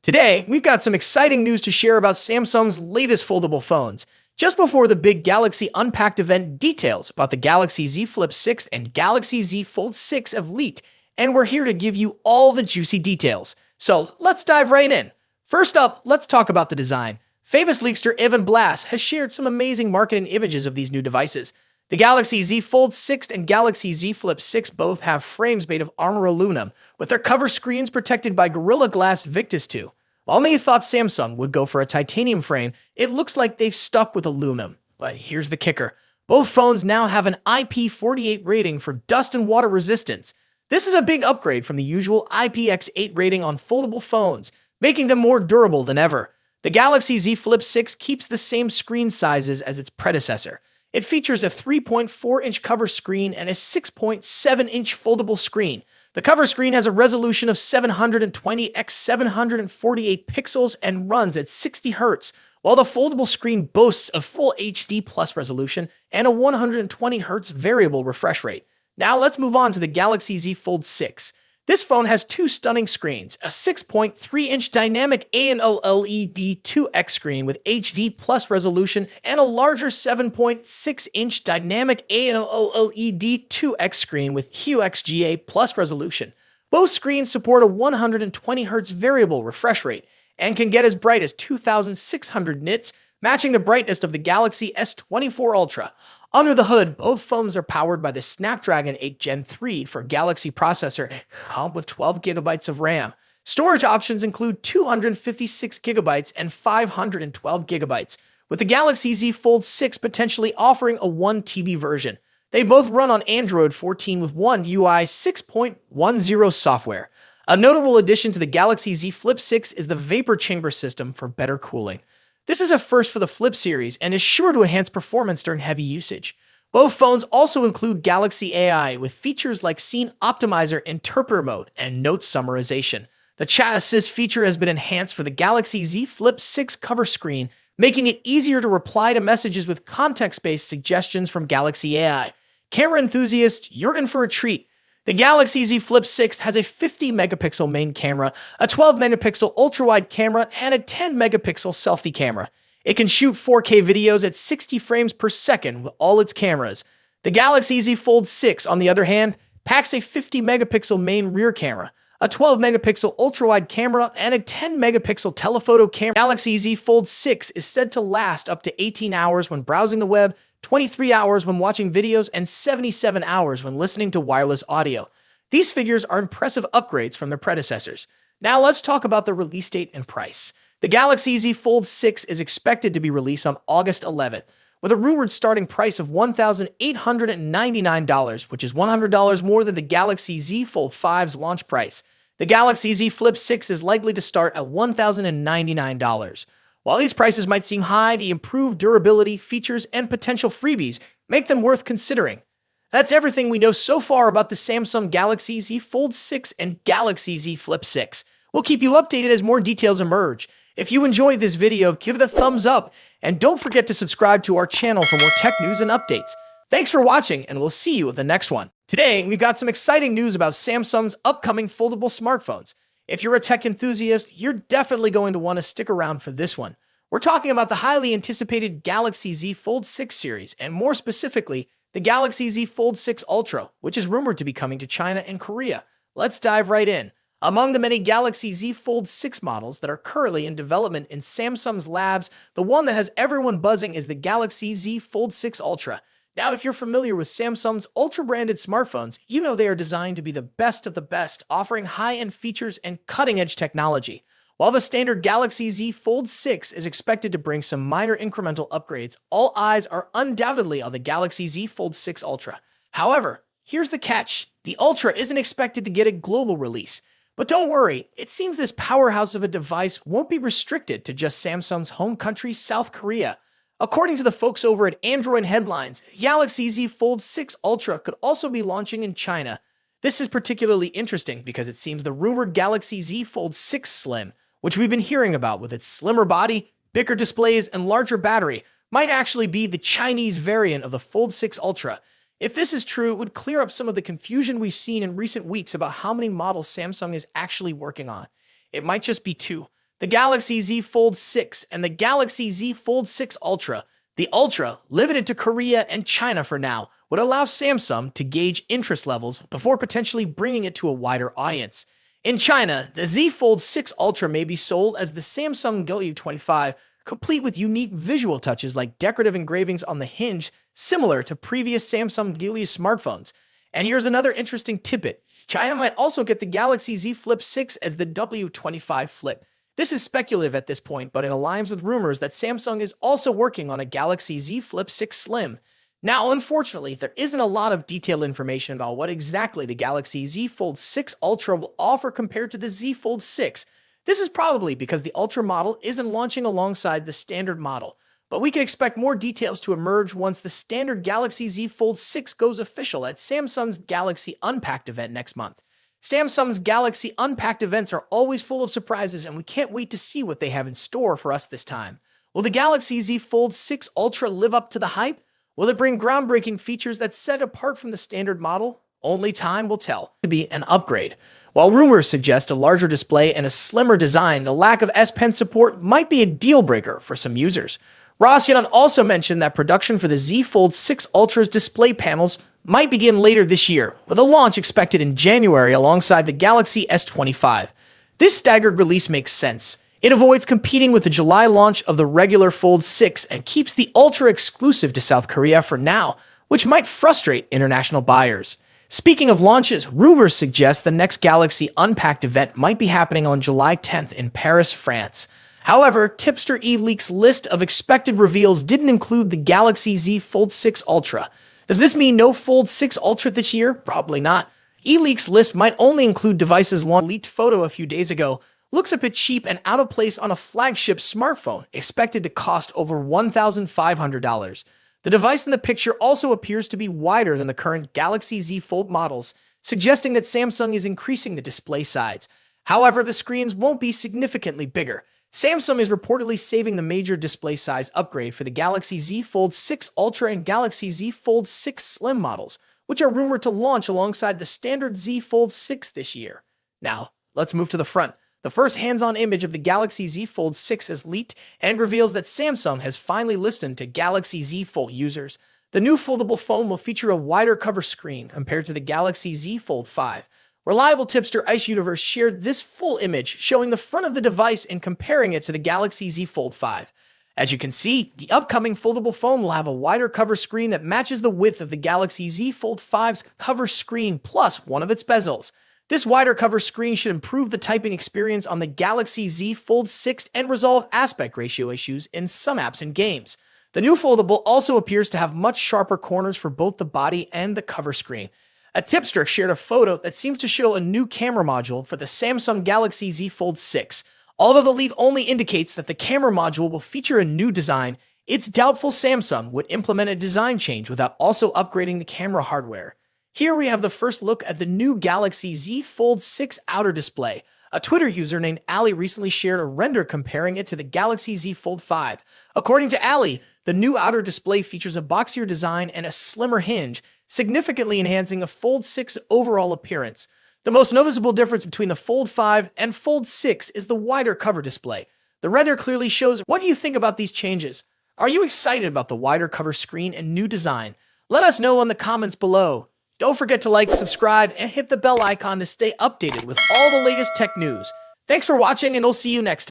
Today, we've got some exciting news to share about Samsung's latest foldable phones. Just before the big Galaxy Unpacked event, details about the Galaxy Z Flip 6 and Galaxy Z Fold 6 have leaked, and we're here to give you all the juicy details. So let's dive right in. First up, let's talk about the design. Famous leakster Evan Blass has shared some amazing marketing images of these new devices. The Galaxy Z Fold 6 and Galaxy Z Flip 6 both have frames made of armor aluminum, with their cover screens protected by Gorilla Glass Victus 2. While many thought Samsung would go for a titanium frame, it looks like they've stuck with aluminum. But here's the kicker. Both phones now have an IP48 rating for dust and water resistance. This is a big upgrade from the usual IPX8 rating on foldable phones, making them more durable than ever. The Galaxy Z Flip 6 keeps the same screen sizes as its predecessor. It features a 3.4-inch cover screen and a 6.7-inch foldable screen. The cover screen has a resolution of 720 x 748 pixels and runs at 60 Hz, while the foldable screen boasts a full HD plus resolution and a 120 Hz variable refresh rate. Now let's move on to the Galaxy Z Fold 6. This phone has two stunning screens, a 6.3-inch dynamic AMOLED 2X screen with HD plus resolution and a larger 7.6-inch dynamic AMOLED 2X screen with QXGA plus resolution. Both screens support a 120 Hz variable refresh rate and can get as bright as 2,600 nits, matching the brightness of the Galaxy S24 Ultra. Under the hood, both phones are powered by the Snapdragon 8 Gen 3 for Galaxy processor, with 12 GB of RAM. Storage options include 256 GB and 512 GB, with the Galaxy Z Fold 6 potentially offering a 1 TB version. They both run on Android 14 with One UI 6.10 software. A notable addition to the Galaxy Z Flip 6 is the vapor chamber system for better cooling. This is a first for the Flip series and is sure to enhance performance during heavy usage. Both phones also include Galaxy AI with features like Scene Optimizer Interpreter Mode and Note Summarization. The Chat Assist feature has been enhanced for the Galaxy Z Flip 6 cover screen, making it easier to reply to messages with context-based suggestions from Galaxy AI. Camera enthusiasts, you're in for a treat. The Galaxy Z Flip 6 has a 50-megapixel main camera, a 12-megapixel ultra-wide camera, and a 10-megapixel selfie camera. It can shoot 4K videos at 60 frames per second with all its cameras. The Galaxy Z Fold 6, on the other hand, packs a 50-megapixel main rear camera, a 12-megapixel ultra-wide camera, and a 10-megapixel telephoto camera. Galaxy Z Fold 6 is said to last up to 18 hours when browsing the web, 23 hours when watching videos, and 77 hours when listening to wireless audio. These figures are impressive upgrades from their predecessors. Now let's talk about the release date and price. The Galaxy Z Fold 6 is expected to be released on August 11th, with a rumored starting price of $1,899, which is $100 more than the Galaxy Z Fold 5's launch price. The Galaxy Z Flip 6 is likely to start at $1,099. While these prices might seem high, the improved durability, features, and potential freebies make them worth considering. That's everything we know so far about the Samsung Galaxy Z Fold 6 and Galaxy Z Flip 6. We'll keep you updated as more details emerge. If you enjoyed this video, give it a thumbs up, and don't forget to subscribe to our channel for more tech news and updates. Thanks for watching, and we'll see you in the next one. Today, we've got some exciting news about Samsung's upcoming foldable smartphones. If you're a tech enthusiast, you're definitely going to want to stick around for this one. We're talking about the highly anticipated Galaxy Z Fold 6 series, and more specifically, the Galaxy Z Fold 6 Ultra, which is rumored to be coming to China and Korea. Let's dive right in. Among the many Galaxy Z Fold 6 models that are currently in development in Samsung's labs, the one that has everyone buzzing is the Galaxy Z Fold 6 Ultra. Now, if you're familiar with Samsung's Ultra-branded smartphones, you know they are designed to be the best of the best, offering high-end features and cutting-edge technology. While the standard Galaxy Z Fold 6 is expected to bring some minor incremental upgrades, all eyes are undoubtedly on the Galaxy Z Fold 6 Ultra. However, here's the catch. The Ultra isn't expected to get a global release. But don't worry, it seems this powerhouse of a device won't be restricted to just Samsung's home country, South Korea. According to the folks over at Android Headlines, Galaxy Z Fold 6 Ultra could also be launching in China. This is particularly interesting because it seems the rumored Galaxy Z Fold 6 Slim, which we've been hearing about with its slimmer body, bigger displays, and larger battery, might actually be the Chinese variant of the Fold 6 Ultra. If this is true, it would clear up some of the confusion we've seen in recent weeks about how many models Samsung is actually working on. It might just be two. the Galaxy Z Fold 6 and the Galaxy Z Fold 6 Ultra. The Ultra, limited to Korea and China for now, would allow Samsung to gauge interest levels before potentially bringing it to a wider audience. In China, the Z Fold 6 Ultra may be sold as the Samsung Galaxy 25, complete with unique visual touches like decorative engravings on the hinge, similar to previous Samsung Galaxy smartphones. And here's another interesting tidbit. China might also get the Galaxy Z Flip 6 as the W25 Flip. This is speculative at this point, but it aligns with rumors that Samsung is also working on a Galaxy Z Flip 6 Slim. Now, unfortunately, there isn't a lot of detailed information about what exactly the Galaxy Z Fold 6 Ultra will offer compared to the Z Fold 6. This is probably because the Ultra model isn't launching alongside the standard model, but we can expect more details to emerge once the standard Galaxy Z Fold 6 goes official at Samsung's Galaxy Unpacked event next month. Samsung's Galaxy Unpacked events are always full of surprises, and we can't wait to see what they have in store for us this time. Will the Galaxy Z Fold 6 Ultra live up to the hype? Will it bring groundbreaking features that set it apart from the standard model? Only time will tell. To be an upgrade. While rumors suggest a larger display and a slimmer design, the lack of S Pen support might be a deal breaker for some users. Rossian also mentioned that production for the Z Fold 6 Ultra's display panels might begin later this year, with a launch expected in January alongside the Galaxy S25. This staggered release makes sense. It avoids competing with the July launch of the regular Fold 6 and keeps the Ultra exclusive to South Korea for now, which might frustrate international buyers. Speaking of launches, rumors suggest the next Galaxy Unpacked event might be happening on July 10th in Paris, France. However, Tipster eLeaks' list of expected reveals didn't include the Galaxy Z Fold 6 Ultra. Does this mean no Fold 6 Ultra this year? Probably not. eLeaks' list might only include devices launched. Leaked photo a few days ago looks a bit cheap and out of place on a flagship smartphone, expected to cost over $1,500. The device in the picture also appears to be wider than the current Galaxy Z Fold models, suggesting that Samsung is increasing the display size. However, the screens won't be significantly bigger. Samsung is reportedly saving the major display size upgrade for the Galaxy Z Fold 6 Ultra and Galaxy Z Fold 6 Slim models, which are rumored to launch alongside the standard Z Fold 6 this year. Now, let's move to the front. The first hands-on image of the Galaxy Z Fold 6 has leaked and reveals that Samsung has finally listened to Galaxy Z Fold users. The new foldable phone will feature a wider cover screen compared to the Galaxy Z Fold 5. Reliable tipster Ice Universe shared this full image showing the front of the device and comparing it to the Galaxy Z Fold 5. As you can see, the upcoming foldable phone will have a wider cover screen that matches the width of the Galaxy Z Fold 5's cover screen plus one of its bezels. This wider cover screen should improve the typing experience on the Galaxy Z Fold 6 and resolve aspect ratio issues in some apps and games. The new foldable also appears to have much sharper corners for both the body and the cover screen. A tipster shared a photo that seems to show a new camera module for the Samsung Galaxy Z Fold 6. Although the leak only indicates that the camera module will feature a new design, it's doubtful Samsung would implement a design change without also upgrading the camera hardware. Here we have the first look at the new Galaxy Z Fold 6 outer display. A Twitter user named Ali recently shared a render comparing it to the Galaxy Z Fold 5. According to Ali, the new outer display features a boxier design and a slimmer hinge, significantly enhancing a Fold 6 overall appearance. The most noticeable difference between the Fold 5 and Fold 6 is the wider cover display. The render clearly shows. What do you think about these changes? Are you excited about the wider cover screen and new design? Let us know in the comments below. Don't forget to like, subscribe, and hit the bell icon to stay updated with all the latest tech news. Thanks for watching, and I'll see you next time.